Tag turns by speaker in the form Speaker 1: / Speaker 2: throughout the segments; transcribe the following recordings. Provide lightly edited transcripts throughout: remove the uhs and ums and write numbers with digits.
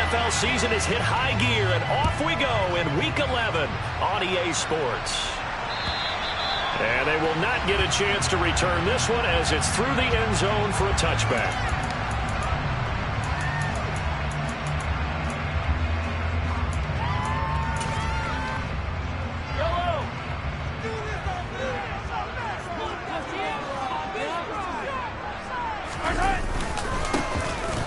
Speaker 1: NFL season has hit high gear, and off we go in Week 11 on EA Sports. And they will not get a chance to return this one as it's through the end zone for a touchback.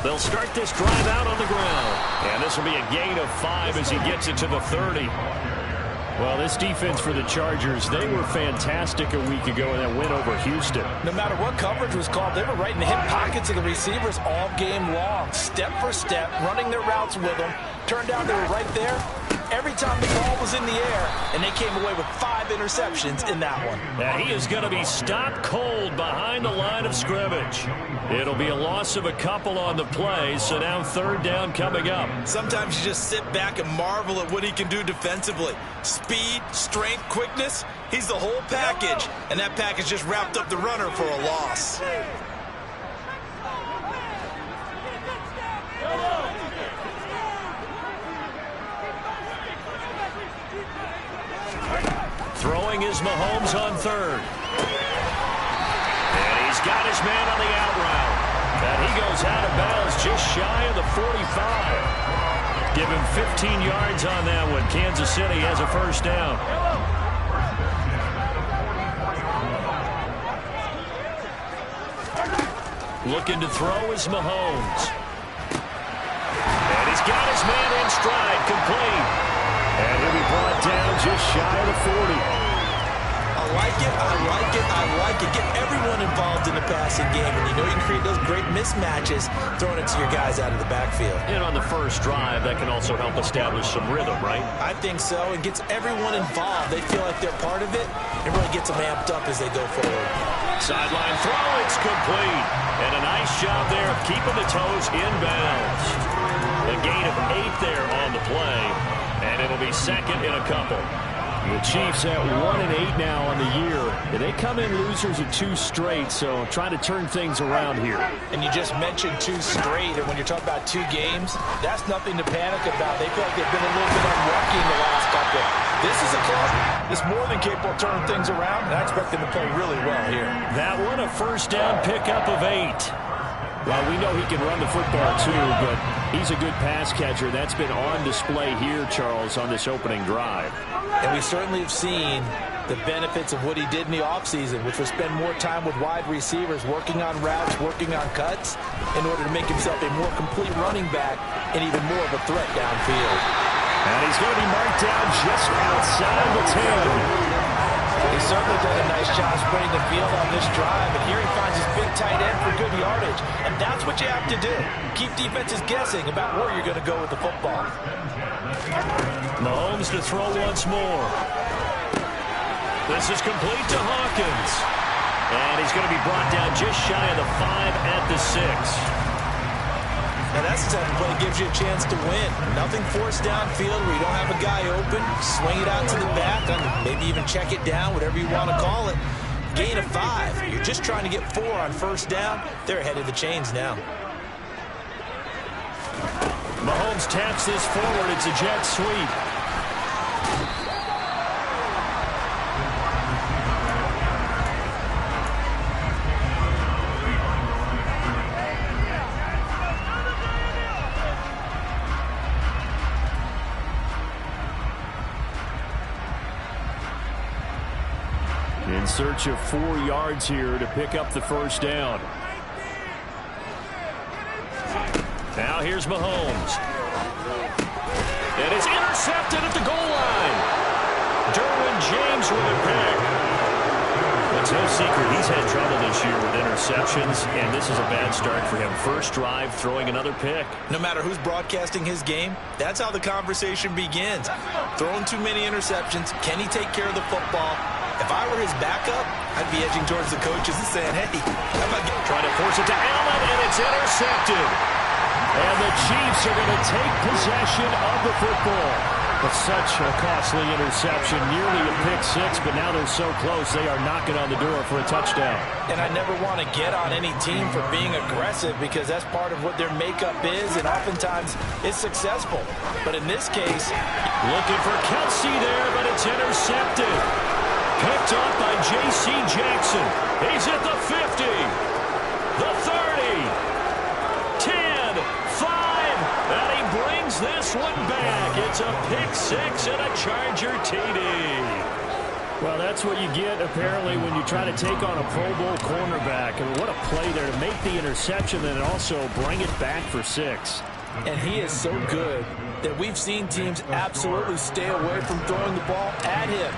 Speaker 1: They'll start this drive out on the ground. And this will be a gain of 5 as he gets it to the 30.
Speaker 2: Well, this defense for the Chargers, they were fantastic a week ago in that win over Houston.
Speaker 3: No matter what coverage was called, they were right in the hip pockets of the receivers all game long. Step for step, running their routes with them. Turned out they were right there every time the ball was in the air, and they came away with 5 interceptions in that one.
Speaker 1: Now he is going to be stopped cold behind the line of scrimmage. It'll be a loss of a couple on the play, so now 3rd down coming up.
Speaker 4: Sometimes you just sit back and marvel at what he can do defensively. Speed, strength, quickness, he's the whole package, and that package just wrapped up the runner for a loss.
Speaker 1: Throwing is Mahomes on 3rd. And he's got his man on the out route. And he goes out of bounds just shy of the 45. Give him 15 yards on that one. Kansas City has a 1st down. Looking to throw is Mahomes. And he's got his man in stride, complete. And he'll be brought down just shy of the 40.
Speaker 4: I like it, I like it, I like it. Get everyone involved in the passing game, and you know you can create those great mismatches throwing it to your guys out of the backfield.
Speaker 1: And on the first drive, that can also help establish some rhythm, right?
Speaker 4: I think so. It gets everyone involved. They feel like they're part of it. It really gets them amped up as they go forward.
Speaker 1: Sideline throw, it's complete. And a nice job there of keeping the toes inbounds. A gain of 8 there on the play. And it'll be 2nd in a couple.
Speaker 2: The Chiefs at 1-8 now on the year. They come in losers of 2 straight, so trying to turn things around here.
Speaker 3: And you just mentioned 2 straight, and when you're talking about 2 games, that's nothing to panic about. They feel like they've been a little bit unlucky in the last couple. This is a club that's more than capable of turning things around, and I expect them to play really well here.
Speaker 1: That one a 1st down pickup of 8.
Speaker 2: Well, we know he can run the football too, but he's a good pass catcher. That's been on display here, Charles, on this opening drive.
Speaker 3: And we certainly have seen the benefits of what he did in the offseason, which was spend more time with wide receivers, working on routes, working on cuts, in order to make himself a more complete running back and even more of a threat downfield.
Speaker 1: And he's going to be marked down just outside the 10.
Speaker 3: He's certainly done a nice job spreading the field on this drive, and here he finds his big tight end for good yardage. And that's what you have to do. Keep defenses guessing about where you're going to go with the football.
Speaker 1: Mahomes to throw once more. This is complete to Hawkins. And he's going to be brought down just shy of the 5 at the 6.
Speaker 4: Now that's the type of play that gives you a chance to win. Nothing forced downfield where you don't have a guy open. Swing it out to the back, maybe even check it down, whatever you want to call it. Gain of 5. You're just trying to get 4 on 1st down. They're ahead of the chains now.
Speaker 1: Mahomes taps this forward. It's a jet sweep. In search of 4 yards here to pick up the 1st down. Now here's Mahomes. And it's intercepted at the goal line. Derwin James with a pick. It's no secret he's had trouble this year with interceptions, and this is a bad start for him. First drive, throwing another pick.
Speaker 4: No matter who's broadcasting his game, that's how the conversation begins. Throwing too many interceptions. Can he take care of the football? If I were his backup, I'd be edging towards the coaches and saying, hey, how about
Speaker 1: trying to force it to Allen, and it's intercepted. And the Chiefs are going to take possession of the football.
Speaker 2: But such a costly interception, nearly a pick six, but now they're so close they are knocking on the door for a touchdown.
Speaker 3: And I never want to get on any team for being aggressive because that's part of what their makeup is, and oftentimes it's successful. But in this case,
Speaker 1: looking for Kelsey there, but it's intercepted. Picked up by J.C. Jackson. He's at the 50, the 30, 10, 5, and he brings this one back. It's a pick six and a Charger TD.
Speaker 2: Well, that's what you get, apparently, when you try to take on a Pro Bowl cornerback. And what a play there to make the interception and also bring it back for six.
Speaker 3: And he is so good that we've seen teams absolutely stay away from throwing the ball at him.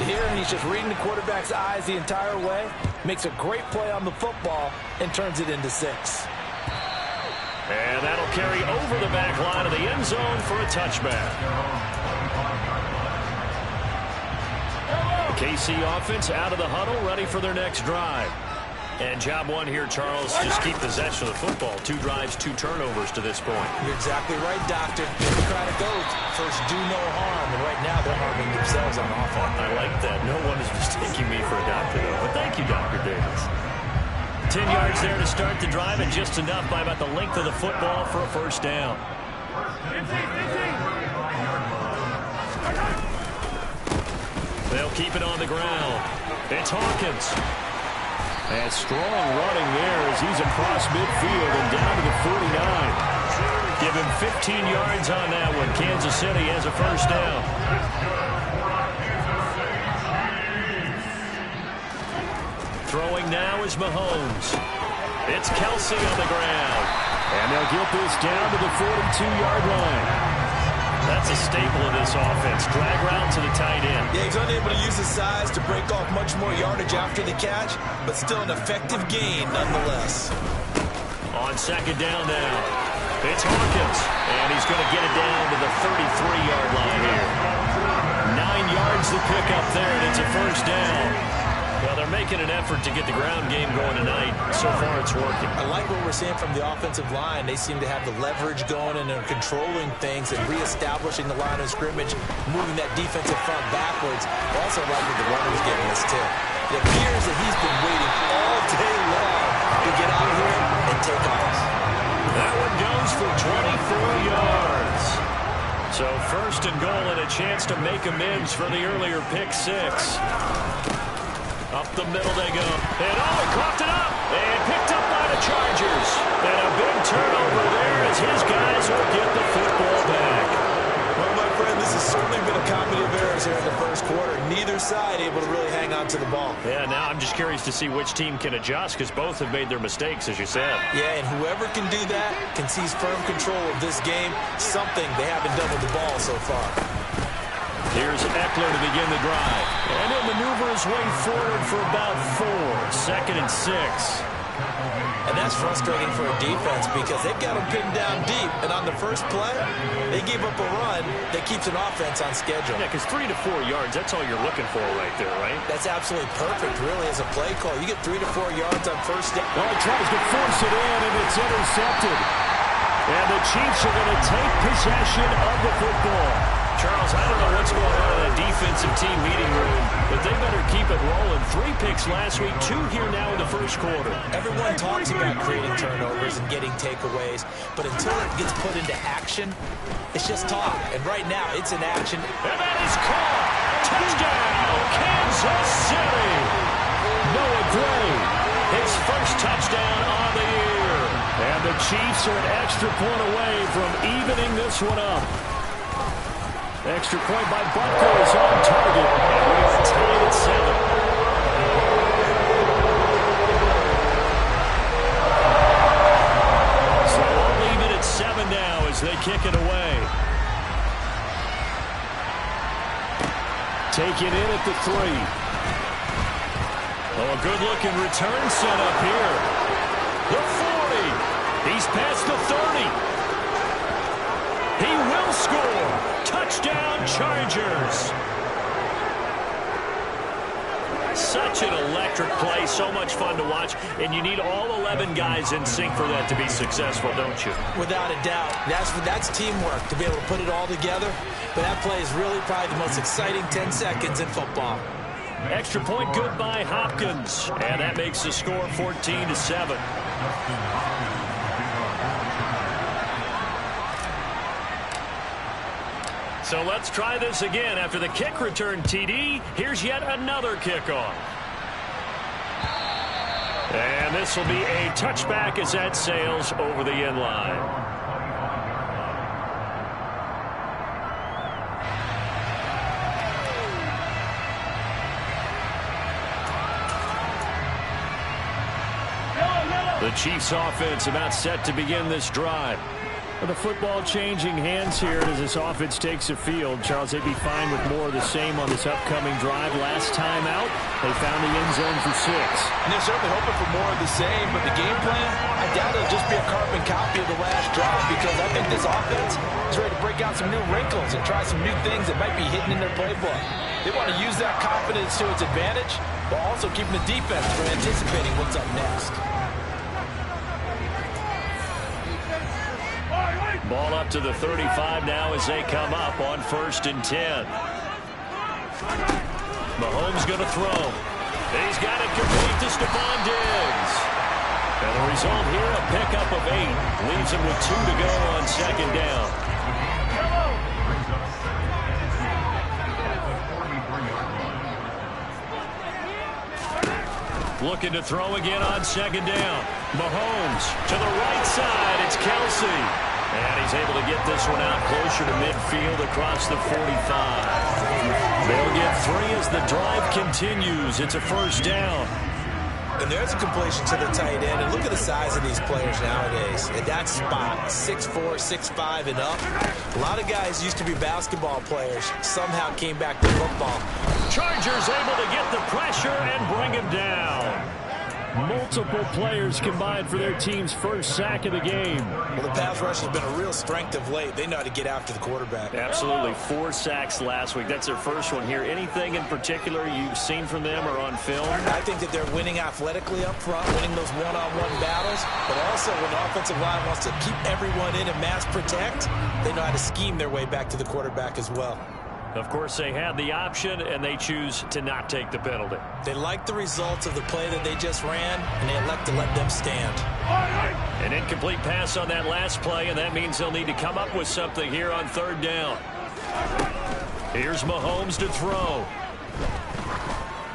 Speaker 3: Here, he's just reading the quarterback's eyes the entire way, makes a great play on the football, and turns it into six.
Speaker 1: And that'll carry over the back line of the end zone for a touchback. The KC offense out of the huddle, ready for their next drive. And job one here, Charles, just keep possession of the football. 2 drives, 2 turnovers to this point.
Speaker 3: You're exactly right, Doctor. Democratic oath. First, do no harm. And right now, they're harming themselves on offense.
Speaker 1: I like that. No one is mistaking me for a doctor, though. But thank you, Dr. Davis. 10 yards there to start the drive, and just enough by about the length of the football for a first down. They'll keep it on the ground. It's Hawkins.
Speaker 2: And strong running there as he's across midfield and down to the 49.
Speaker 1: Give him 15 yards on that one. Kansas City has a first down. Throwing now is Mahomes. It's Kelsey on the ground.
Speaker 2: And they'll get this down to the 42-yard line.
Speaker 1: That's a staple of this offense. Drag route to the tight end.
Speaker 4: Yeah, he's unable to use his size to break off much more yardage after the catch, but still an effective gain nonetheless.
Speaker 1: On second down now, it's Hawkins. And he's going to get it down to the 33-yard line here. 9 yards to pick up there, and it's a first down. Well, they're making an effort to get the ground game going tonight. So far, it's working.
Speaker 3: I like what we're seeing from the offensive line. They seem to have the leverage going, and they're controlling things and reestablishing the line of scrimmage, moving that defensive front backwards. I also like what the runner's giving us, too. It appears that he's been waiting all day long to get out here and take off.
Speaker 1: That one goes for 24 yards. So first and goal and a chance to make amends for the earlier pick six. Up the middle they go. And he coughed it up. And picked up by the Chargers. And a big turnover there as his guys will get the football back.
Speaker 4: Well, my friend, this has certainly been a comedy of errors here in the first quarter. Neither side able to really hang on to the ball.
Speaker 1: Yeah, now I'm just curious to see which team can adjust because both have made their mistakes, as you said.
Speaker 3: Yeah, and whoever can do that can seize firm control of this game, something they haven't done with the ball so far.
Speaker 1: Here's Eckler to begin the drive. And he'll maneuver his way forward for about 4. 2nd and 6.
Speaker 3: And that's frustrating for a defense because they've got them pinned down deep. And on the first play, they gave up a run that keeps an offense on schedule.
Speaker 1: Yeah, because 3 to 4 yards, that's all you're looking for right there, right?
Speaker 3: That's absolutely perfect, really, as a play call. You get 3 to 4 yards on first down.
Speaker 2: Well, he tries to force it in, and it's intercepted. And the Chiefs are going to take possession of the football.
Speaker 1: Charles, I don't know what's going on in the defensive team meeting room, but they better keep it rolling. 3 picks last week, 2 here now in the first quarter.
Speaker 3: Everyone talks about creating turnovers and getting takeaways, but until it gets put into action, it's just talk. And right now, it's in action.
Speaker 1: And that is caught. Touchdown, Kansas City.
Speaker 2: Noah Gray, his first touchdown on the year. And the Chiefs are an extra point away from evening this one up. Extra point by Butker is on target.
Speaker 1: And we are tied at 7.
Speaker 2: So we'll leave it at 7 now as they kick it away. Taken in at the 3.
Speaker 1: Oh, a good-looking return set up here. The 40. He's past the 30. He will score. Touchdown, Chargers. Such an electric play, so much fun to watch, and you need all 11 guys in sync for that to be successful, don't you?
Speaker 3: Without a doubt. That's teamwork, to be able to put it all together. But that play is really probably the most exciting 10 seconds in football.
Speaker 1: Extra point good by Hopkins, and that makes the score 14-7. So let's try this again. After the kick return TD, here's yet another kickoff. And this will be a touchback as that sails over the end line. The Chiefs offense about set to begin this drive.
Speaker 2: The football changing hands here as this offense takes the field. Charles, they'd be fine with more of the same on this upcoming drive. Last time out, they found the end zone for 6.
Speaker 3: And they're certainly hoping for more of the same, but the game plan, I doubt it'll just be a carbon copy of the last drive, because I think this offense is ready to break out some new wrinkles and try some new things that might be hidden in their playbook. They want to use that confidence to its advantage, but also keeping the defense from anticipating what's up next.
Speaker 1: Ball up to the 35 now as they come up on 1st and 10. Mahomes going to throw. He's got it complete to Stephon Diggs. And the result here, a pickup of 8. Leaves him with 2 to go on 2nd down. Looking to throw again on 2nd down. Mahomes to the right side. It's Kelsey. And he's able to get this one out closer to midfield across the 45. They'll get 3 as the drive continues. It's a 1st down.
Speaker 3: And there's a completion to the tight end. And look at the size of these players nowadays. At that spot, 6'4", 6'5", and up. A lot of guys used to be basketball players. Somehow came back to football.
Speaker 1: Chargers able to get the pressure and bring him down.
Speaker 2: Multiple players combined for their team's first sack of the game.
Speaker 3: Well, the pass rush has been a real strength of late. They know how to get after the quarterback.
Speaker 1: Absolutely. 4 sacks last week. That's their first one here. Anything in particular you've seen from them or on film?
Speaker 3: I think that they're winning athletically up front, winning those one-on-one battles, but also when the offensive line wants to keep everyone in and mass protect, they know how to scheme their way back to the quarterback as well.
Speaker 1: Of course, they had the option, and they choose to not take the penalty.
Speaker 3: They like the results of the play that they just ran, and they elect to let them stand.
Speaker 1: An incomplete pass on that last play, and that means they'll need to come up with something here on 3rd down. Here's Mahomes to throw.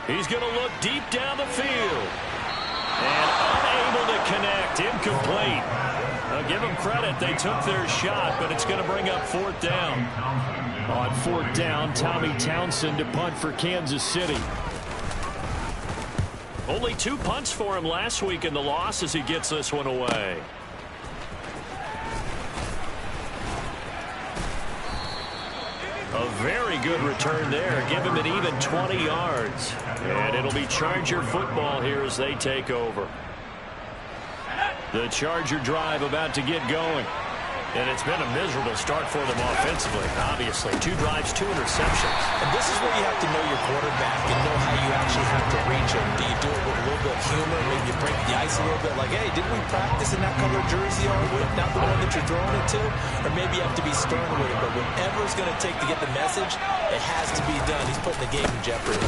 Speaker 1: He's going to look deep down the field. And unable to connect. Incomplete. I'll give them credit. They took their shot, but it's going to bring up 4th down.
Speaker 2: On 4th down, Tommy Townsend to punt for Kansas City.
Speaker 1: Only 2 punts for him last week in the loss as he gets this one away. A very good return there. Give him an even 20 yards. And it'll be Charger football here as they take over. The Charger drive about to get going. And it's been a miserable start for them offensively, obviously. 2 drives, 2 interceptions.
Speaker 3: And this is where you have to know your quarterback and know how you actually have to reach him. Do you do it with a little bit of humor? Maybe you break the ice a little bit like, hey, didn't we practice in that color jersey all week? Not the one that you're throwing it to? Or maybe you have to be stern with it. But whatever it's going to take to get the message, it has to be done. He's putting the game in jeopardy.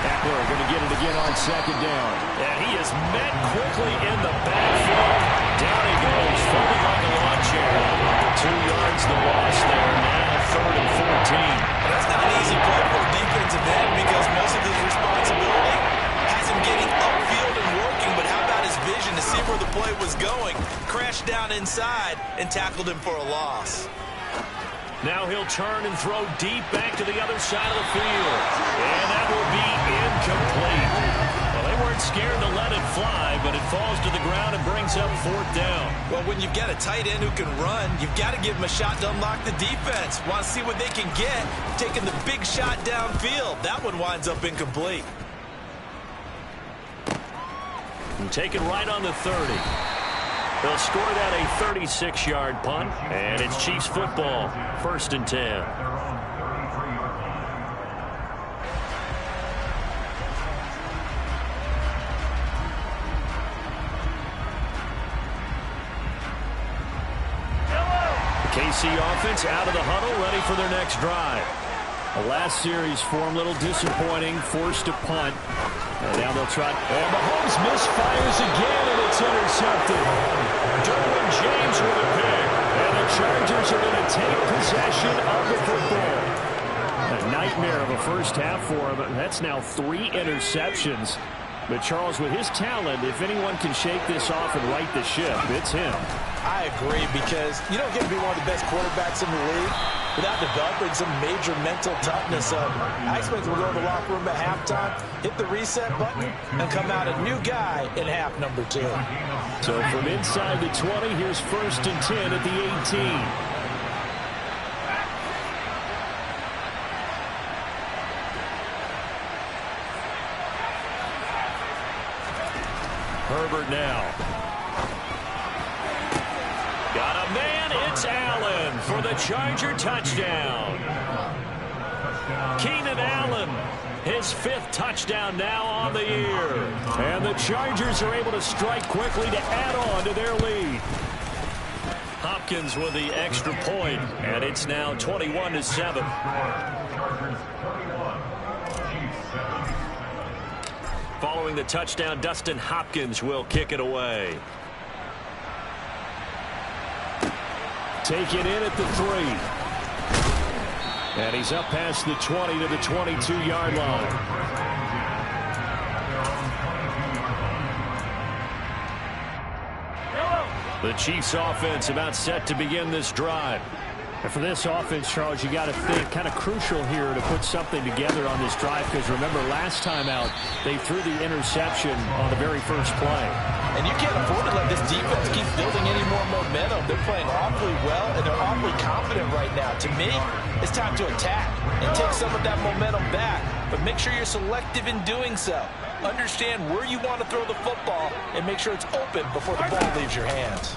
Speaker 2: Eckler going to get it again on 2nd down.
Speaker 1: And he is met quickly in the backfield. Down he goes, folded like a lawn chair. 2 yards the loss there. Now 3rd and 14.
Speaker 3: That's not an easy play for the defensive end because most of his responsibility has him getting upfield and working. But how about his vision to see where the play was going? Crashed down inside and tackled him for a loss.
Speaker 1: Now he'll turn and throw deep back to the other side of the field. And that will be incomplete. Well, they weren't scared to let it fly, but it falls to the ground and brings up 4th down.
Speaker 3: Well, when you've got a tight end who can run, you've got to give him a shot to unlock the defense. Want to see what they can get, taking the big shot downfield. That one winds up incomplete.
Speaker 1: And take it right on the 30. They'll score that a 36-yard punt, and it's Chiefs football, 1st and 10.
Speaker 2: KC offense out of the huddle, ready for their next drive. The last series form a little disappointing, forced to punt. And now they'll try. And Mahomes misfires again, and it's intercepted. Derwin James with a pick. And the Chargers are going to take possession of the football. A nightmare of a first half for him. That's now 3 interceptions. But Charles, with his talent, if anyone can shake this off and right the ship, it's him.
Speaker 3: I agree, because you don't get to be one of the best quarterbacks in the league without developing some major mental toughness. I expect we'll go to the locker room at halftime, hit the reset button, and come out a new guy in half number 2.
Speaker 2: So from inside the 20, here's 1st and 10 at the 18. Herbert now. Got a man, it's Allen for the Charger touchdown. Keenan Allen, his 5th touchdown now on the year. And the Chargers are able to strike quickly to add on to their lead. Hopkins with the extra point, and it's now 21-7. Following the touchdown, Dustin Hopkins will kick it away. Take it in at the 3. And he's up past the 20 to the 22-yard line. The Chiefs offense about set to begin this drive. And for this offense, Charles, you got to think kind of crucial here to put something together on this drive, because remember last time out they threw the interception on the very first play.
Speaker 3: And you can't afford to let this defense keep building any more momentum. They're playing awfully well, and they're awfully confident right now. To me, it's time to attack and take some of that momentum back, but make sure you're selective in doing so. Understand where you want to throw the football and make sure it's open before the ball leaves your hands.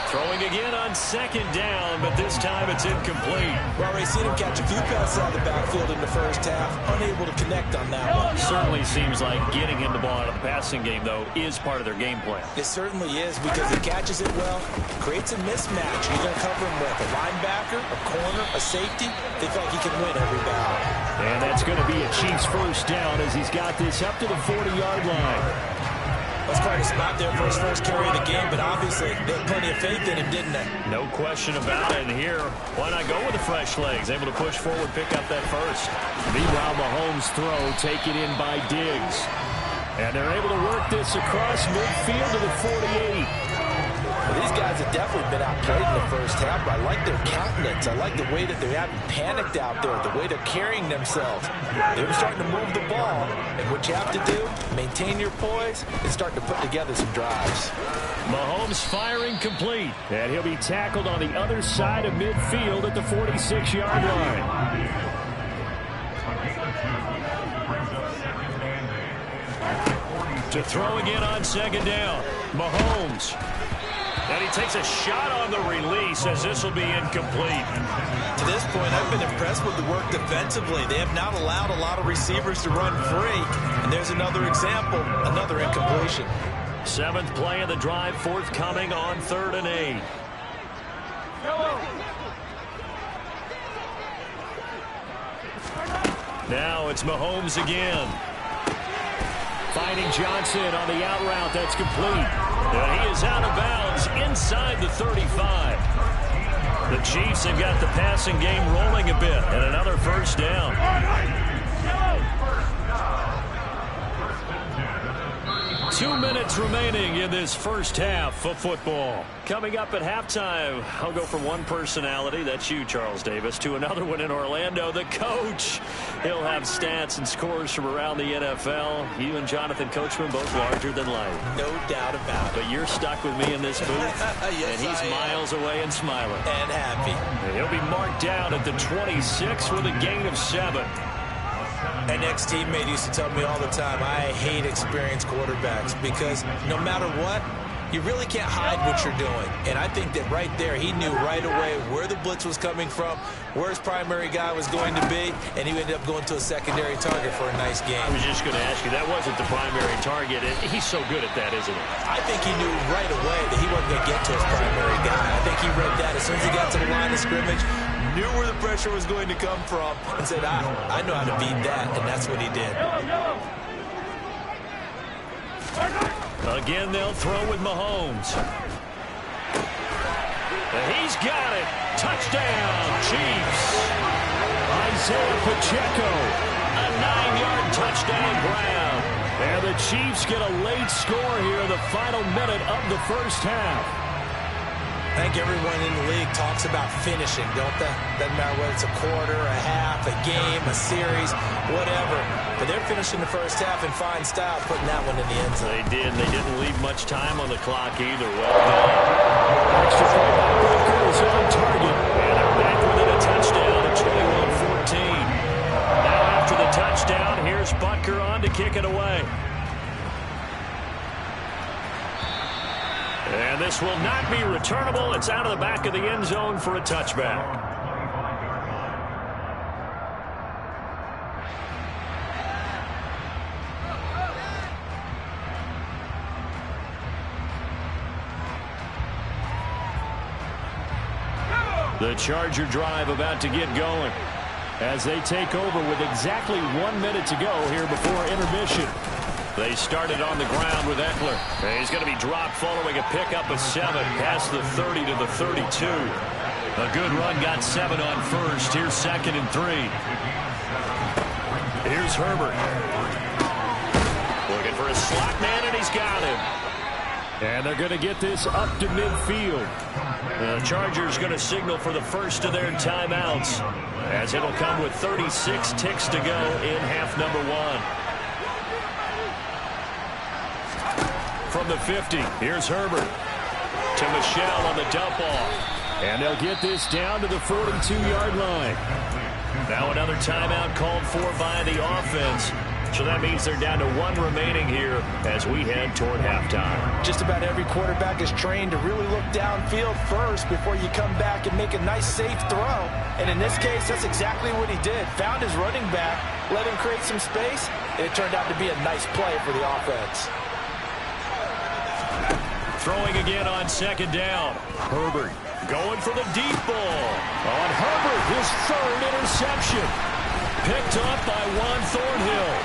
Speaker 2: Throwing again on 2nd down, but this time it's incomplete.
Speaker 3: Well, we've seen him catch a few passes out of the backfield in the first half, unable to connect on that one.
Speaker 2: Certainly seems like getting him the ball out of the passing game, though, is part of their game plan.
Speaker 3: It certainly is, because he catches it well, creates a mismatch. You're going to cover him with a linebacker, a corner, a safety. They feel like he can win every battle.
Speaker 2: And that's going to be a Chiefs first down as he's got this up to the 40-yard line.
Speaker 3: That's quite a spot there for his first carry of the game, but obviously they had plenty of faith in him, didn't they?
Speaker 2: No question about it. And here, why not go with the fresh legs? Able to push forward, pick up that first. Meanwhile, Mahomes' throw taken in by Diggs. And they're able to work this across midfield to the 48.
Speaker 3: Well, these guys have definitely been outplayed in the first half, but I like their countenance. I like the way that they haven't panicked out there, the way they're carrying themselves. They're starting to move the ball, and what you have to do, maintain your poise and start to put together some drives.
Speaker 2: Mahomes firing complete, and he'll be tackled on the other side of midfield at the 46-yard line. To throw again on 2nd down, Mahomes. And he takes a shot on the release as this will be incomplete.
Speaker 3: To this point, I've been impressed with the work defensively. They have not allowed a lot of receivers to run free. And there's another example, another incompletion.
Speaker 2: 7th play of the drive, forthcoming on 3rd and 8. Now it's Mahomes again. Finding Johnson on the out route. That's complete. And he is out of bounds inside the 35. The Chiefs have got the passing game rolling a bit. And another first down. 2 minutes remaining in this first half of football. Coming up at halftime, I'll go from one personality, that's you, Charles Davis, to another one in Orlando, the coach. He'll have stats and scores from around the NFL. You and Jonathan Coachman both larger than life.
Speaker 3: No doubt about it.
Speaker 2: But you're stuck with me in this booth,
Speaker 3: yes,
Speaker 2: and he's miles away and smiling.
Speaker 3: And happy.
Speaker 2: And he'll be marked down at the 26 with a gain of 7.
Speaker 3: An ex-teammate used to tell me all the time, I hate experienced quarterbacks because no matter what,
Speaker 4: you really can't hide what you're doing. And I think that right there, he knew right away where the blitz was coming from, where his primary guy was going to be, and he ended up going to a secondary target for a nice game.
Speaker 2: I was just going to ask you, that wasn't the primary target. He's so good at that, isn't he?
Speaker 4: I think he knew right away that he wasn't going to get to his primary guy. I think he read that as soon as he got to the line of scrimmage, knew where the pressure was going to come from, and said, I know how to beat that, and that's what he did.
Speaker 2: Again, they'll throw with Mahomes. He's got it. Touchdown, Chiefs. Isaiah Pacheco. A 9-yard touchdown ground. And the Chiefs get a late score here in the final minute of the first half.
Speaker 4: I think everyone in the league talks about finishing, don't they? Doesn't matter whether it's a quarter, a half, a game, a series, whatever. But they're finishing the first half in fine style, putting that one in the end zone.
Speaker 2: They did. They didn't leave much time on the clock either. Well done. Extra point by Booker is on target. And they're back within a touchdown at 21-14. Now after the touchdown, here's Butker on to kick it away. And this will not be returnable. It's out of the back of the end zone for a touchback. The Charger drive about to get going as they take over with exactly 1 minute to go here before intermission. They started on the ground with Eckler. He's going to be dropped following a pickup of 7 past the 30 to the 32. A good run got 7 on first. Here's 2nd and 3. Here's Herbert. Looking for a slot man, and he's got him. And they're going to get this up to midfield. The Chargers going to signal for the first of their timeouts, as it'll come with 36 ticks to go in half number 1. From the 50, here's Herbert to Michel on the dump off. And they'll get this down to the 42-yard line. Now another timeout called for by the offense. So that means they're down to 1 remaining here as we head toward halftime.
Speaker 3: Just about every quarterback is trained to really look downfield first before you come back and make a nice, safe throw. And in this case, that's exactly what he did. Found his running back, let him create some space, and it turned out to be a nice play for the offense.
Speaker 2: Throwing again on 2nd down. Herbert going for the deep ball. On Herbert, his 3rd interception. Picked up by Juan Thornhill.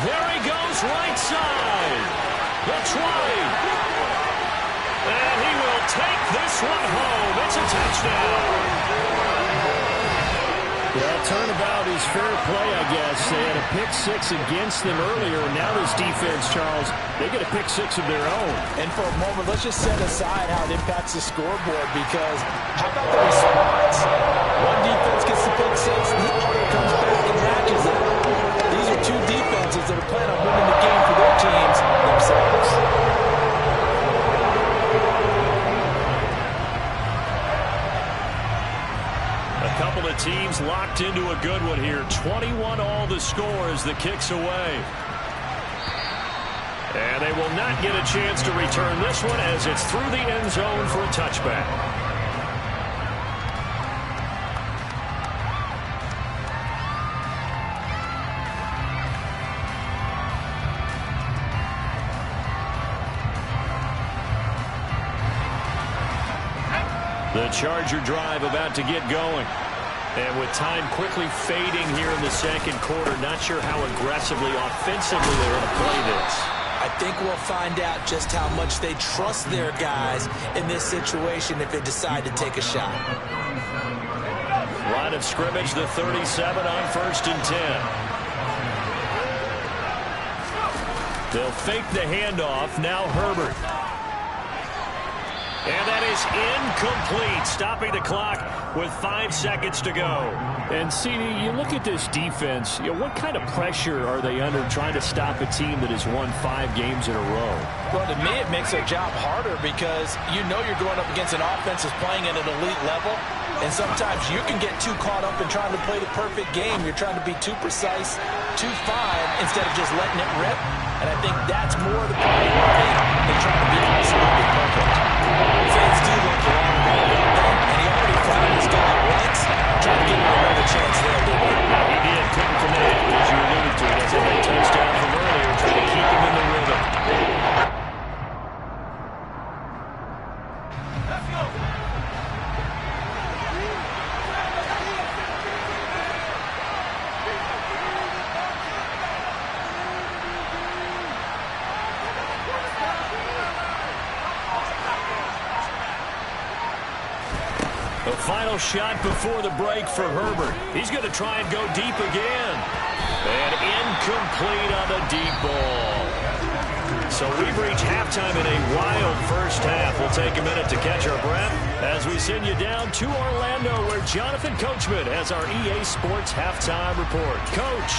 Speaker 2: There he goes, right side. The 20. And he will take this one home. It's a touchdown. Well, turnabout is fair play, I guess. They had a pick 6 against them earlier, and now this defense, Charles, they get a pick 6 of their own.
Speaker 3: And for a moment, let's just set aside how it impacts the scoreboard, because how about the response? One defense gets the pick 6, and the other comes back and matches it. These are 2 defenses that are planning on winning the game for their teams themselves.
Speaker 2: Couple of teams locked into a good one here. 21 all the score as the kick's away. And they will not get a chance to return this one as it's through the end zone for a touchback. The Charger drive about to get going. And with time quickly fading here in the 2nd quarter, not sure how aggressively, offensively they're going to play this.
Speaker 4: I think we'll find out just how much they trust their guys in this situation if they decide to take a shot.
Speaker 2: Line of scrimmage, the 37 on 1st and 10. They'll fake the handoff. Now Herbert. And that is incomplete, stopping the clock with 5 seconds to go. And, CD, you look at this defense, what kind of pressure are they under trying to stop a team that has won 5 games in a row?
Speaker 3: Well, to me, it makes their job harder because you know you're going up against an offense that's playing at an elite level, and sometimes you can get too caught up in trying to play the perfect game. You're trying to be too precise, too fine, instead of just letting it rip. and I think that's more the priority than trying to be absolutely perfect. Fans do love the long ball, don't they? And he already found his guy once. Trying to give him another chance there, didn't he?
Speaker 2: He did. Couldn't commit it, as you alluded to. That's a big touchdown from earlier, trying to keep him in the rhythm. The final shot before the break for Herbert. He's going to try and go deep again. And incomplete on the deep ball. So we've reached halftime in a wild first half. We'll take a minute to catch our breath as we send you down to Orlando, where Jonathan Coachman has our EA Sports Halftime Report. Coach.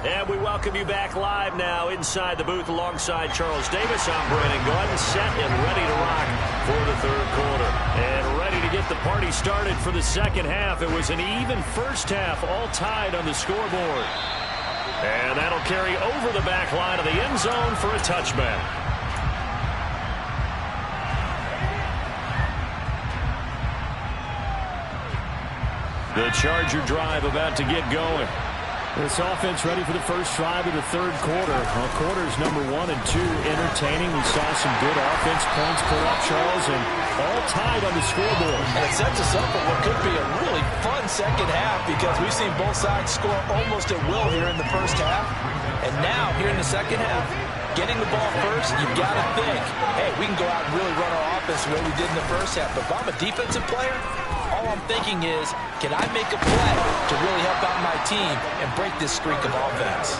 Speaker 2: And we welcome you back live now inside the booth alongside Charles Davis. I'm Brandon Gordon, set and ready to rock for the third quarter. And ready to get the party started for the second half. It was an even first half, all tied on the scoreboard. And that'll carry over the back line of the end zone for a touchback. The Charger drive about to get going. This offense ready for the first drive of the third quarter. Well, quarters number 1 and 2 entertaining. We saw some good offense points put up, Charles, and all tied on the scoreboard.
Speaker 3: And it sets us up for what could be a really fun second half, because we've seen both sides score almost at will here in the first half. And now, here in the second half, getting the ball first, you've got to think, hey, we can go out and really run our offense the way we did in the first half. But if I'm a defensive player, all I'm thinking is, can I make a play to really help out my team and break this streak of offense?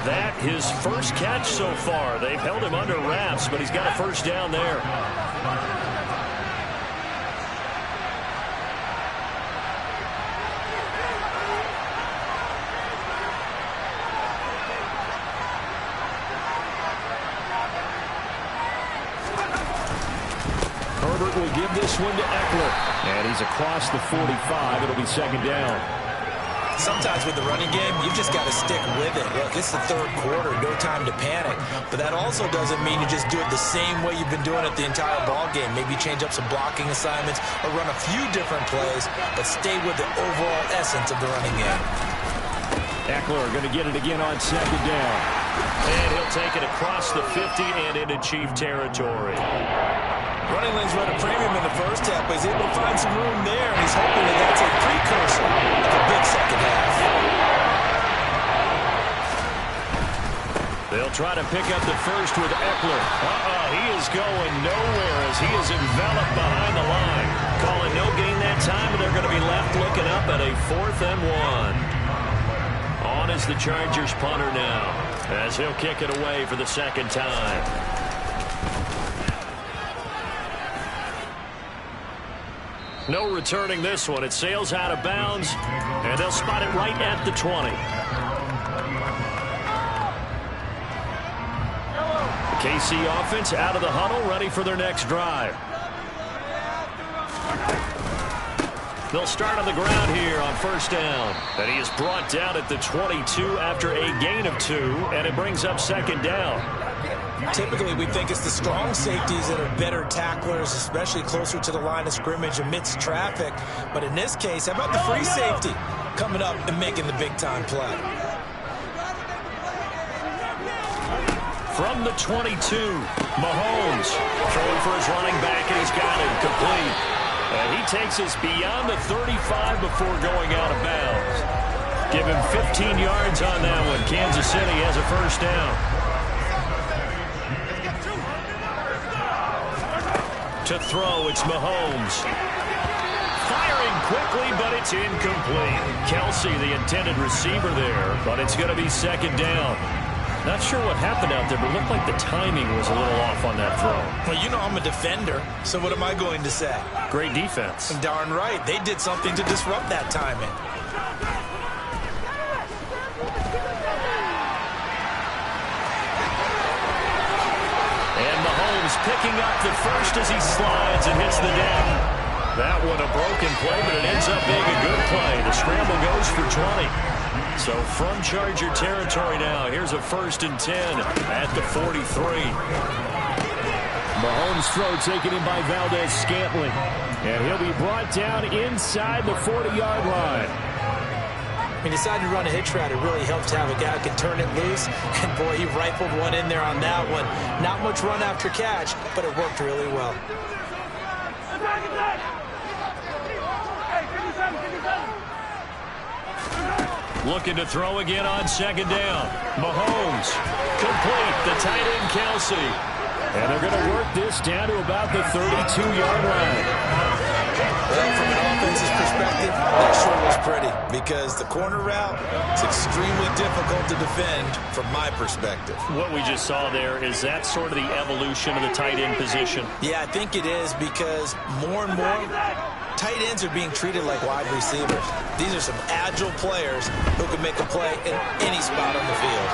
Speaker 2: That his first catch so far. They've held him under wraps, but he's got a first down there. Herbert will give this one to Eckler. And he's across the 45. It'll be second down.
Speaker 3: Sometimes with the running game, you've just got to stick with it. Look, it's the third quarter, no time to panic. But that also doesn't mean you just do it the same way you've been doing it the entire ball game. Maybe change up some blocking assignments or run a few different plays, but stay with the overall essence of the running game.
Speaker 2: Eckler going to get it again on second down. And he'll take it across the 50 and into Chief territory.
Speaker 3: Running lanes run a premium in the first half, but he's able to find some room there, and he's hoping that that's a precursor of a big second half.
Speaker 2: They'll try to pick up the first with Eckler. He is going nowhere as he is enveloped behind the line. Calling no gain that time, and they're going to be left looking up at a 4th and 1. On is the Chargers punter now, as he'll kick it away for the second time. No returning this one. It sails out of bounds, and they'll spot it right at the 20. The KC offense out of the huddle, ready for their next drive. They'll start on the ground here on first down. And he is brought down at the 22 after a gain of 2, and it brings up second down.
Speaker 3: Typically, we think it's the strong safeties that are better tacklers, especially closer to the line of scrimmage amidst traffic. But in this case, how about the free safety coming up and making the big-time play?
Speaker 2: From the 22, Mahomes throwing for his running back, and he's got it complete. And he takes us beyond the 35 before going out of bounds. Give him 15 yards on that one. Kansas City has a first down. To throw, it's Mahomes. Firing quickly, but it's incomplete. Kelsey, the intended receiver there, but it's going to be second down. Not sure what happened out there, but it looked like the timing was a little off on that throw.
Speaker 3: Well, you know I'm a defender, so what am I going to say?
Speaker 2: Great defense.
Speaker 3: Darn right. They did something to disrupt that timing.
Speaker 2: Picking up the first as he slides and hits the deck. That one a broken play, but it ends up being a good play. The scramble goes for 20.
Speaker 1: So from Charger territory now, here's a 1st and 10 at the 43.
Speaker 2: Mahomes' throw taken in by Valdez-Scantling. And he'll be brought down inside the 40-yard line.
Speaker 3: He decided to run a hitch route. It really helps to have a guy who can turn it loose. And, boy, he rifled one in there on that one. Not much run after catch, but it worked really well.
Speaker 1: Looking to throw again on 2nd down. Mahomes, complete. The tight end, Kelsey.
Speaker 2: And they're going to work this down to about the 32-yard line.
Speaker 4: Well, from an offense's perspective, that sure was pretty because the corner route is extremely difficult to defend from my perspective.
Speaker 1: What we just saw there, is that sort of the evolution of the tight end position?
Speaker 4: Yeah, I think it is because more and more tight ends are being treated like wide receivers. These are some agile players who can make a play in any spot on the field.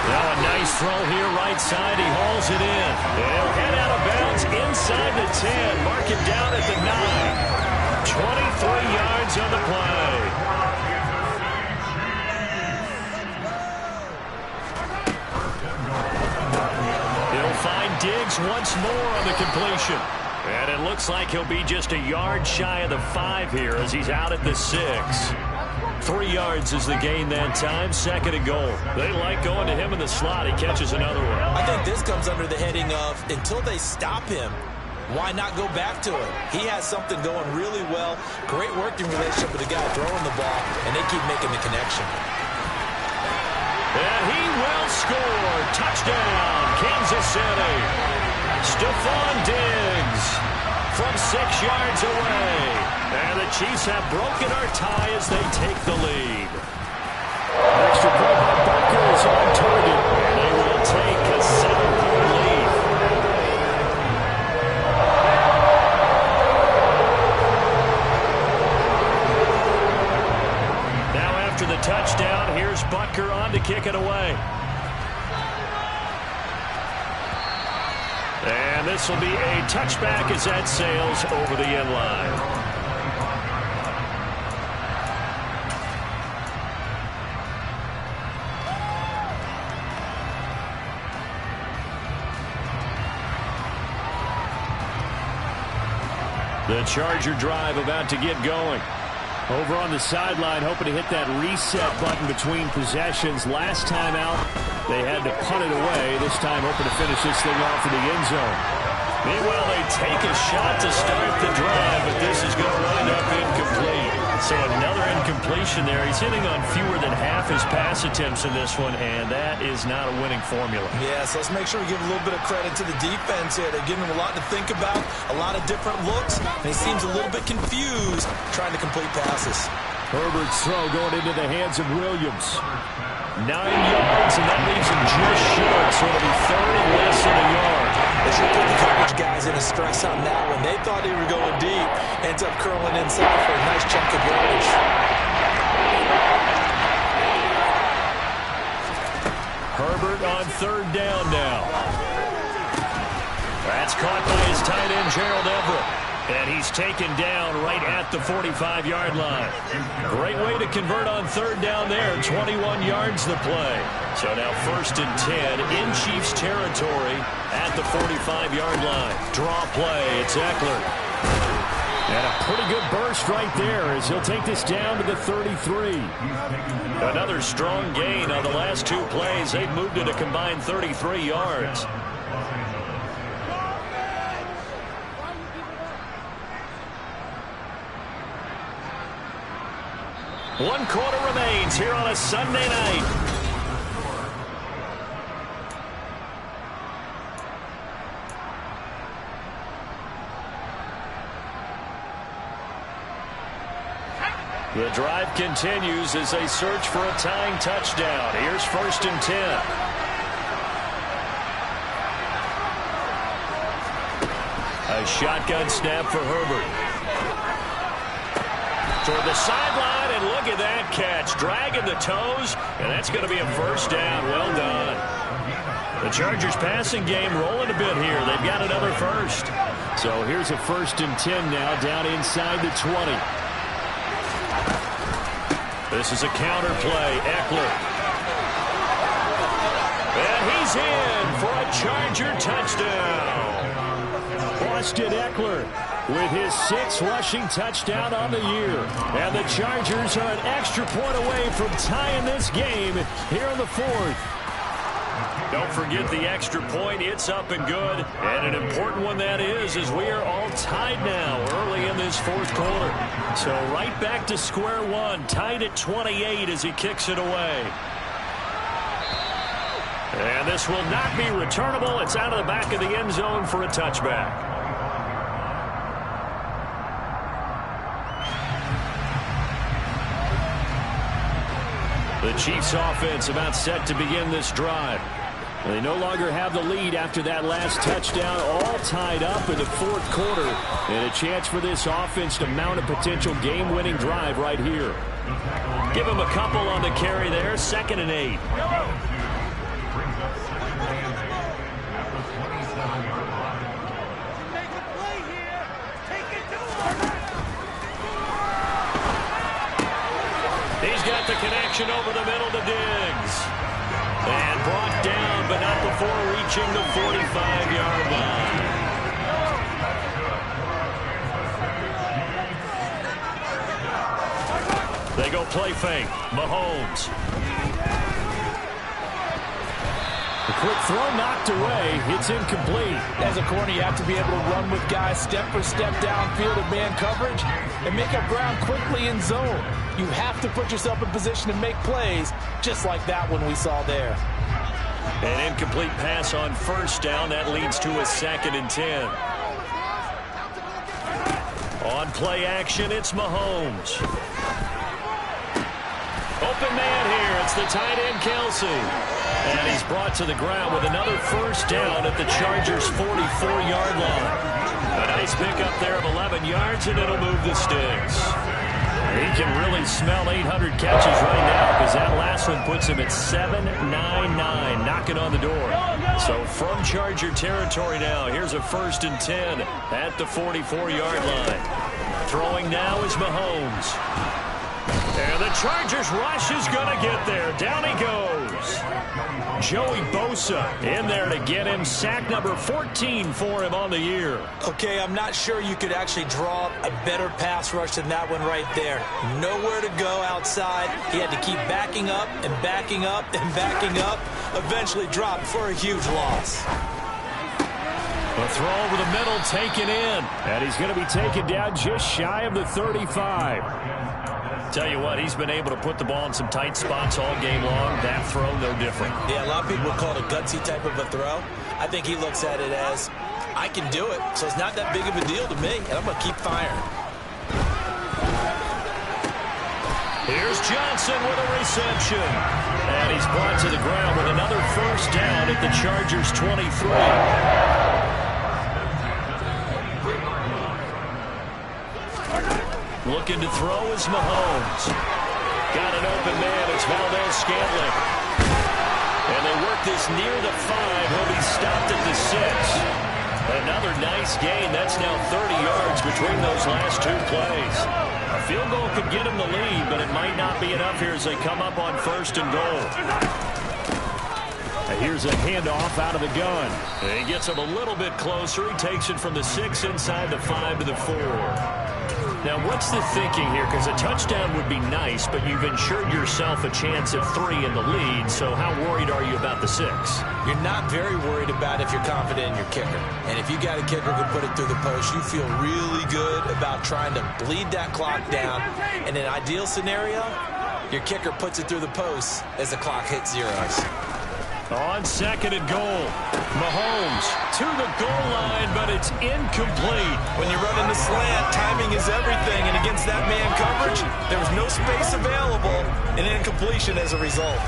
Speaker 1: Now a nice throw here, right side. He hauls it in. He'll head out of bounds inside the 10. Mark him down at the 9. 23 yards on the play. He'll find Diggs once more on the completion. And it looks like he'll be just a yard shy of the 5 here as he's out at the 6. 3 yards is the gain that time. 2nd and goal. They like going to him in the slot. He catches another one.
Speaker 4: I think this comes under the heading of until they stop him, why not go back to it? He has something going really well. Great working relationship with the guy throwing the ball, and they keep making the connection.
Speaker 1: And he will score. Touchdown, Kansas City. Stephon Diggs from 6 yards away. And the Chiefs have broken our tie as they take the lead.
Speaker 2: Extra point by Butker is on target.
Speaker 1: And they will take a 7-point lead. Now after the touchdown, here's Butker on to kick it away. And this will be a touchback as that sails over the end line. The Charger drive about to get going.
Speaker 2: Over on the sideline, hoping to hit that reset button between possessions. Last time out, they had to punt it away. This time, hoping to finish this thing off in the end zone.
Speaker 1: Meanwhile, they take a shot to start the drive, but this is going to wind up incomplete. So another incompletion there. He's hitting on fewer than half his pass attempts in this one, and that is not a winning formula.
Speaker 4: Yes, let's make sure we give a little bit of credit to the defense here. They're giving him a lot to think about, a lot of different looks, and he seems a little bit confused trying to complete passes.
Speaker 2: Herbert's throw going into the hands of Williams. 9 yards, and that leaves him just short, so it'll be 3rd and less than a yard.
Speaker 4: They should put the coverage guys in a stress on that one. They thought they were going deep. Ends up curling inside for a nice chunk of yardage.
Speaker 1: Herbert on 3rd down now. That's caught by his tight end, Gerald Everett. And he's taken down right at the 45-yard line. Great way to convert on 3rd down there. 21 yards the play. So now 1st and 10 in Chiefs territory at the 45-yard line. Draw play. It's Eckler.
Speaker 2: And a pretty good burst right there as he'll take this down to the 33.
Speaker 1: Another strong gain on the last 2 plays. They've moved it a combined 33 yards. One quarter remains here on a Sunday night. The drive continues as they search for a tying touchdown. Here's 1st and 10. A shotgun snap for Herbert. Toward the sideline, and look at that catch. Dragging the toes, and that's going to be a 1st down. Well done. The Chargers passing game rolling a bit here. They've got another 1st.
Speaker 2: So here's a 1st and 10 now down inside the 20. This is a counter play. Eckler. And he's in for a Charger touchdown. Austin Eckler with his 6th rushing touchdown on the year. And the Chargers are an extra point away from tying this game here in the 4th. Don't forget the extra point. It's up and good. And an important one that is, as we are all tied now early in this 4th quarter. So right back to square one, tied at 28 as he kicks it away. And this will not be returnable. It's out of the back of the end zone for a touchback. The Chiefs offense about set to begin this drive. They no longer have the lead after that last touchdown, all tied up in the 4th quarter. And a chance for this offense to mount a potential game-winning drive right here. Give him a couple on the carry there, 2nd and 8. He's got the connection over the middle to Diggs. And brought down, but not before reaching the 45-yard line. They go play fake. Mahomes. The quick throw knocked away. It's incomplete.
Speaker 3: As a corner, you have to be able to run with guys step for step downfield in man coverage and make up ground quickly in zone. You have to put yourself in position to make plays, just like that one we saw there.
Speaker 2: An incomplete pass on 1st down. That leads to a 2nd and 10. On play action, it's Mahomes. Open man here. It's the tight end, Kelsey. And he's brought to the ground with another 1st down at the Chargers' 44-yard line. A nice pickup there of 11 yards, and it'll move the sticks. He can really smell 800 catches right now because that last one puts him at 799, knocking on the door. So from Charger territory now, here's a 1st and 10 at the 44-yard line. Throwing now is Mahomes. And the Chargers rush is going to get there. Down he goes. Joey Bosa in there to get him. Sack number 14 for him on the year.
Speaker 4: Okay, I'm not sure you could actually draw a better pass rush than that one right there. Nowhere to go outside. He had to keep backing up and backing up and backing up. Eventually dropped for a huge loss.
Speaker 2: A throw over the middle taken in. And he's going to be taken down just shy of the 35. Tell you what, he's been able to put the ball in some tight spots all game long. That throw, no different.
Speaker 4: Yeah, a lot of people would call it a gutsy type of a throw. I think he looks at it as, I can do it, so it's not that big of a deal to me, and I'm going to keep firing.
Speaker 2: Here's Johnson with a reception. And he's brought to the ground with another 1st down at the Chargers' 23. Looking to throw is Mahomes. Got an open man. It's Valdez-Scantling. And they work this near the 5. He'll be stopped at the 6. Another nice gain. That's now 30 yards between those last 2 plays. A field goal could get him the lead, but it might not be enough here as they come up on 1st and goal. And here's a handoff out of the gun. And he gets him a little bit closer. He takes it from the 6 inside the 5 to the 4. Now, what's the thinking here? Because a touchdown would be nice, but you've ensured yourself a chance at 3 in the lead, so how worried are you about the 6?
Speaker 4: You're not very worried about if you're confident in your kicker. And if you got a kicker who can put it through the post, you feel really good about trying to bleed that clock down. In an ideal scenario, your kicker puts it through the post as the clock hits zeros.
Speaker 2: On 2nd and goal, Mahomes to the goal line, but it's incomplete.
Speaker 4: When you run in the slant, timing is everything, and against that man coverage, there was no space available, and incompletion as a result.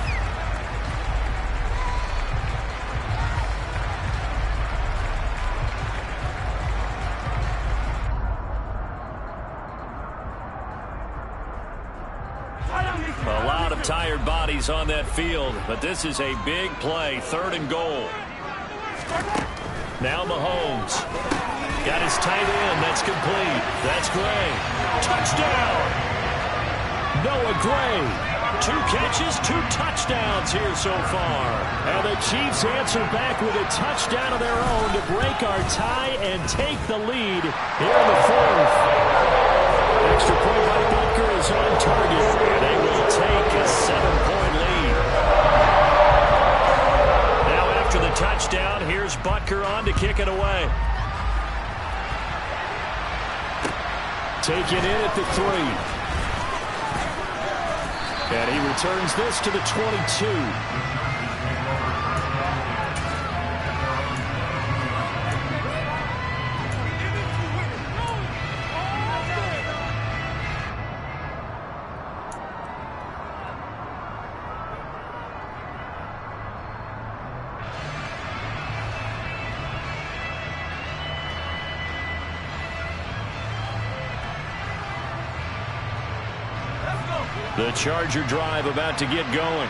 Speaker 2: A lot of tired bodies on that field, but this is a big play, 3rd and goal. Now Mahomes. Got his tight end. That's complete. That's Gray. Touchdown! Noah Gray.
Speaker 1: 2 catches, 2 touchdowns here so far.
Speaker 2: And the Chiefs answer back with a touchdown of their own to break our tie and take the lead here in the 4th. Extra point by Butker is on target, and they will take a 7-point lead.
Speaker 1: Now after the touchdown, here's Butker on to kick it away.
Speaker 2: Taken in at the 3. And he returns this to the 22.
Speaker 1: The Charger drive about to get going.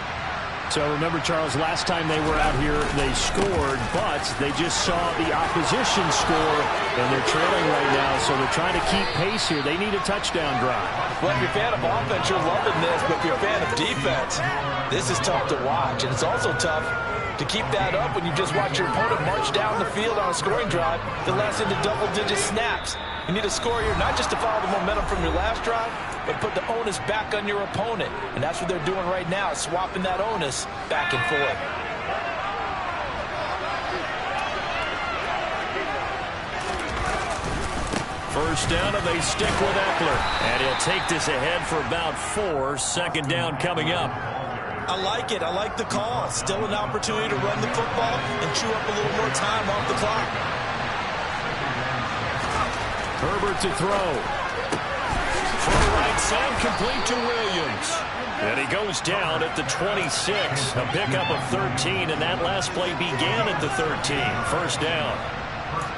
Speaker 2: So remember, Charles, last time they were out here, they scored, but they just saw the opposition score, and they're trailing right now, so they're trying to keep pace here. They need a touchdown drive.
Speaker 3: Well, if you're a fan of offense, you're loving this, but if you're a fan of defense, this is tough to watch, and it's also tough to keep that up when you just watch your opponent march down the field on a scoring drive that lasts into double-digit snaps. You need a score here, not just to follow the momentum from your last drive, but put the onus back on your opponent. And that's what they're doing right now, swapping that onus back and forth.
Speaker 1: First down, and they stick with Eckler. And he'll take this ahead for about 4. Second down coming up.
Speaker 4: I like it. I like the call. Still an opportunity to run the football and chew up a little more time off the clock.
Speaker 2: Herbert to throw.
Speaker 1: From right side, complete to Williams. And he goes down at the 26. A pickup of 13, and that last play began at the 13. First down.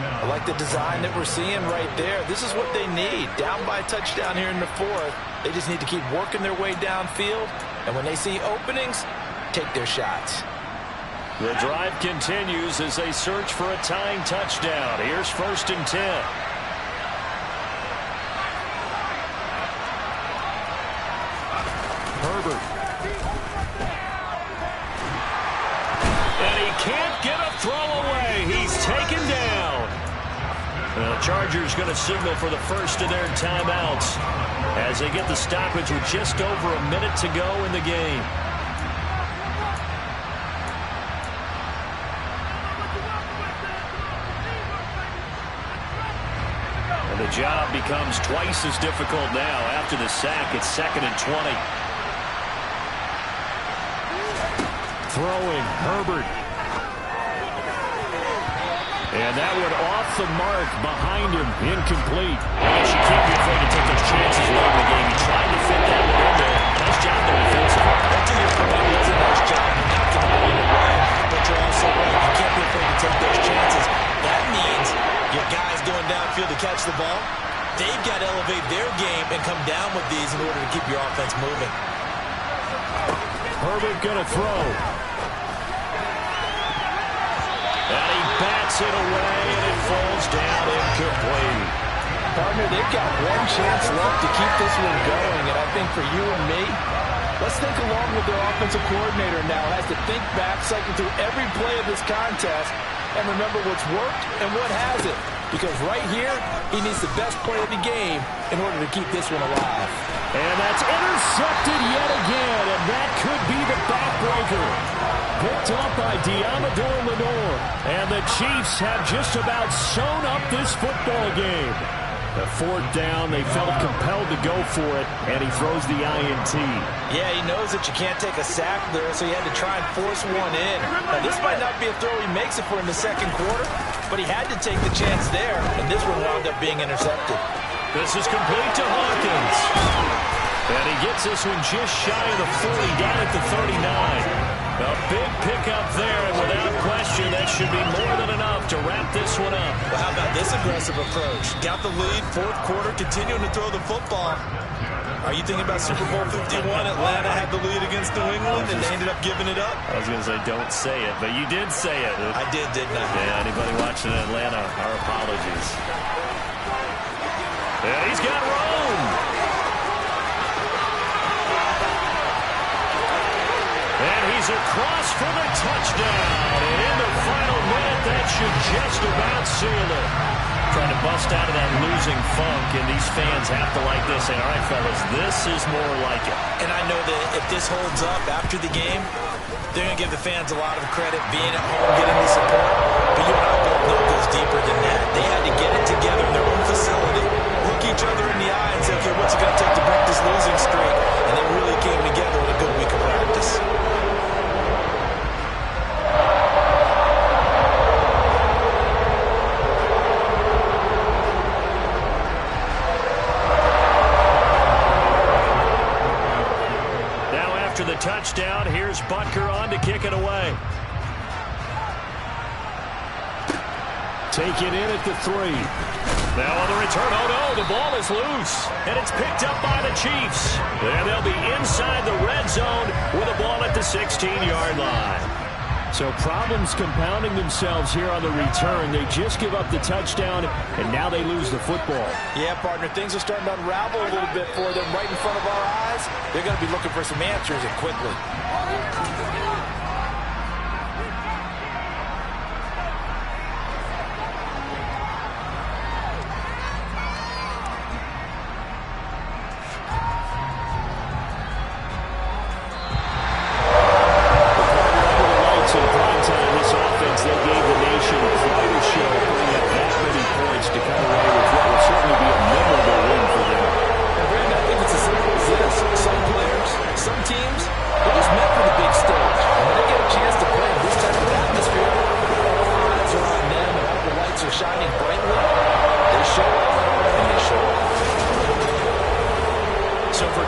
Speaker 3: I like the design that we're seeing right there. This is what they need. Down by a touchdown here in the 4th. They just need to keep working their way downfield. And when they see openings, take their shots.
Speaker 1: The drive continues as they search for a tying touchdown. Here's 1st and 10.
Speaker 2: Herbert.
Speaker 1: And he can't get a throw away. He's taken down. The Chargers going to signal for the first of their timeouts as they get the stoppage with just over a minute to go in the game. And the job becomes twice as difficult now after the sack. It's 2nd and 20.
Speaker 2: Throwing, Herbert. And that one off the mark behind him, incomplete.
Speaker 1: I guess you can't be afraid to take those chances late in the game. He tried to fit that one in there. Nice job there defensively.
Speaker 3: That to your point was a nice job. You knocked the ball away, but you're also right. You can't be afraid to take those chances. That means your guys going downfield to catch the ball, they've got to elevate their game and come down with these in order to keep your offense moving.
Speaker 2: Herbert going to throw.
Speaker 1: And he bats it away, and it falls down incomplete.
Speaker 3: Partner, they've got one chance left to keep this one going, and I think for you and me, let's think along with their offensive coordinator now. Has to think back, cycle through every play of this contest, and remember what's worked and what hasn't. Because right here, he needs the best play of the game in order to keep this one alive.
Speaker 2: And that's intercepted yet again, and that could be the backbreaker. Picked up by Diamador Lenore. And the Chiefs have just about sewn up this football game. The 4th down, they felt compelled to go for it, and he throws the INT.
Speaker 3: Yeah, he knows that you can't take a sack there, so he had to try and force one in. Now, this might not be a throw he makes it for in the 2nd quarter, but he had to take the chance there, and this one wound up being intercepted.
Speaker 1: This is complete to Hawkins. And he gets this one just shy of the 40, down at the 39. A big pickup there, and without question, that should be more than enough to wrap this one up.
Speaker 4: Well, how about this aggressive approach? Got the lead, 4th quarter, continuing to throw the football. Are you thinking about Super Bowl 51? Atlanta had the lead against New England, and they ended up giving it up?
Speaker 1: I was going to say, don't say it, but you did say it.
Speaker 4: I did, didn't I?
Speaker 1: Yeah, anybody watching Atlanta, our apologies. And he's got Rome.
Speaker 2: He's across for the touchdown. And in the final minute, that should just about seal it. Trying to bust out of that losing funk, and these fans have to like this. And, all right, fellas, this is more like it.
Speaker 3: And I know that if this holds up after the game, they're going to give the fans a lot of credit being at home, getting the support. But you and I both know it goes deeper than that. They had to get it together in their own facility, look each other in the eye and say, okay, what's it going to take to break this losing streak? And they really came together with a good week of practice.
Speaker 2: After the touchdown, here's Butker on to kick it away. Taken in at the 3. Now on the return, oh no, the ball is loose. And it's picked up by the Chiefs. And they'll be inside the red zone with a ball at the 16-yard line. So problems compounding themselves here on the return. They just give up the touchdown, and now they lose the football.
Speaker 3: Yeah, partner, things are starting to unravel a little bit for them right in front of our eyes. They're going to be looking for some answers, and quickly. Shining brightly, they show up, and they show up. So for